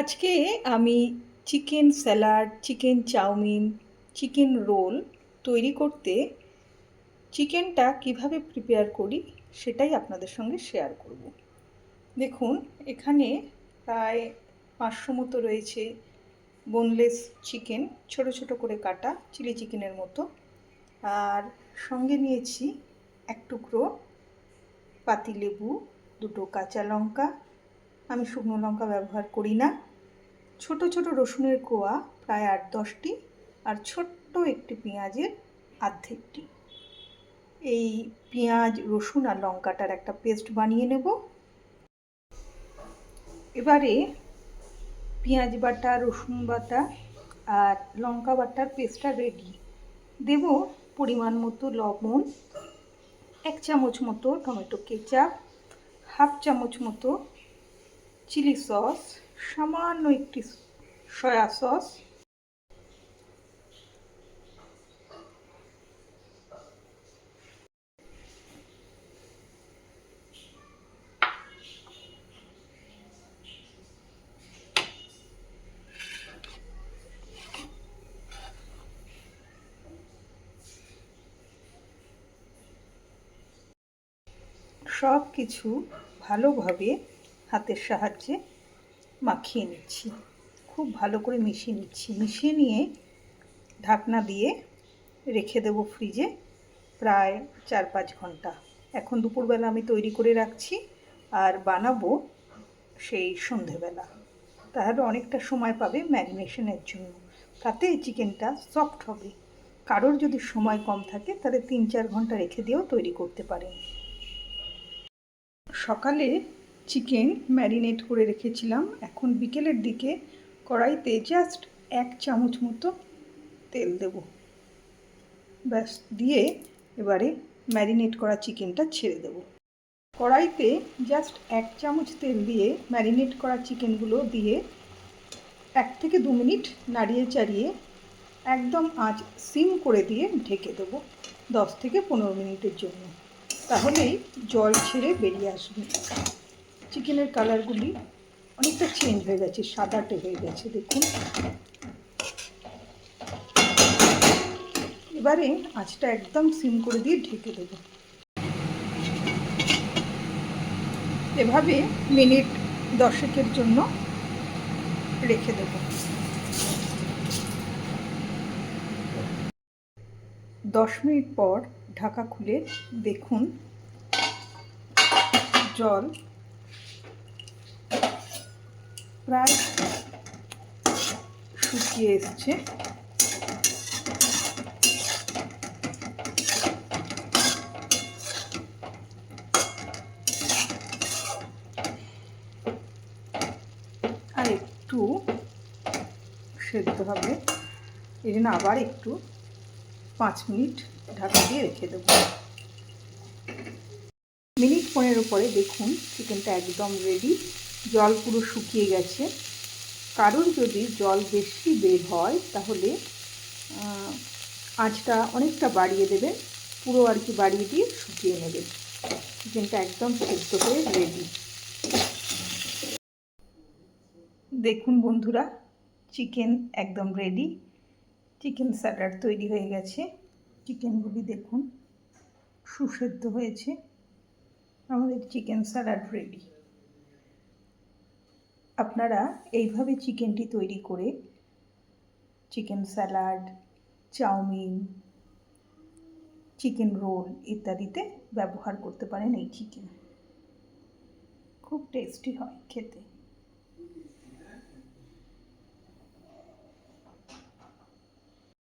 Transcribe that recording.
আজকে আমি chicken salad, chicken chowmein, chicken roll তৈরি করতে চিকেনটা কিভাবে প্রিপেয়ার করি সেটাই আপনাদের সঙ্গে শেয়ার করব। দেখুন, এখানে প্রায় 500 মতো রয়েছে বোনলেস চিকেন, ছোট ছোট করে কাটা চিলি চিকেনের মতো। আর সঙ্গে নিয়েছি এক টুকরো পাতিলেবু, দুটো কাঁচা লঙ্কা, আমি শুকনো লঙ্কা ব্যবহার করি না, ছোট ছোট রসুনের কোয়া প্রায় 8-10টি, আর ছোট্ট একটি পেঁয়াজের অর্ধেকটি। এই পেঁয়াজ, রসুন আর লঙ্কাটার একটা পেস্ট বানিয়ে নেব। এবারে পেঁয়াজ বাটা, রসুন বাটা আর লঙ্কা বাটার পেস্টটা রেডি। দেব পরিমাণ মতো লবণ, 1 চামচ মতো টমেটো কেচাপ, 1/2 চামচ মতো চিলি সস, সামান্য একটি সয়া সস, সব কিছু ভালোভাবে হাতের সাহায্যে মাখিয়ে নিচ্ছি, খুব ভালো করে মিশিয়ে নিচ্ছি। মিশিয়ে নিয়ে ঢাকনা দিয়ে রেখে দেব ফ্রিজে প্রায় 4-5 ঘন্টা। এখন দুপুরবেলা আমি তৈরি করে রাখছি আর বানাবো সেই সন্ধেবেলা। তাহলে অনেকটা সময় পাবে ম্যারিনেশনের জন্য, তাতে চিকেনটা সফট হবে। কারোর যদি সময় কম থাকে তাহলে 3-4 ঘন্টা রেখে দিয়েও তৈরি করতে পারেন। সকালে চিকেন ম্যারিনেট করে রেখেছিলাম, এখন বিকেলের দিকে কড়াইতে জাস্ট 1 চামচ মতো তেল দেব, ব্যাস। দিয়ে এবারে ম্যারিনেট করা চিকেনটা ছেড়ে দেব। কড়াইতে জাস্ট 1 চামচ তেল দিয়ে ম্যারিনেট করা চিকেনগুলো দিয়ে 1 থেকে 2 মিনিট নাড়িয়ে চাড়িয়ে একদম আঁচ সিম করে দিয়ে ঢেকে দেবো 10 থেকে 15 মিনিটের জন্য। তাহলেই জল ছেড়ে বেরিয়ে আসবে। চিকেনের কালারগুলি অনেকটা চেঞ্জ হয়ে গেছে, সাদাটে হয়ে গেছে, দেখুন। এবারে আঁচটা একদম সিম করে দিয়ে ঢেকে দেবো। এভাবে মিনিট 10-এর জন্য রেখে দেব। 10 মিনিট পর ঢাকা খুলে দেখুন জল প্রায় শুকিয়ে এসছে। আর একটু সেদ্ধ হবে, এই জন্য আবার একটু 5 মিনিট ঢাকা দিয়ে রেখে দেব। মিনিট 15 পরে দেখুন চিকেনটা একদম রেডি, জল পুরো শুকিয়ে গেছে। কারোর যদি জল বেশি বের হয় তাহলে আঁচটা অনেকটা বাড়িয়ে দেবেন, পুরো আর কি বাড়িয়ে দিয়ে শুকিয়ে নেবেন। চিকেনটা একদম সেদ্ধ হয়ে রেডি। দেখুন বন্ধুরা, চিকেন একদম রেডি। চিকেন স্যালাড তৈরি হয়ে গেছে। চিকেনগুলি দেখুন সুসেদ্ধ হয়েছে। আমাদের চিকেন স্যালাড রেডি। আপনারা এইভাবে চিকেনটি তৈরি করে chicken salad, chowmein, chicken roll ইত্যাদিতে ব্যবহার করতে পারেন। এই চিকেন খুব টেস্টি হয় খেতে।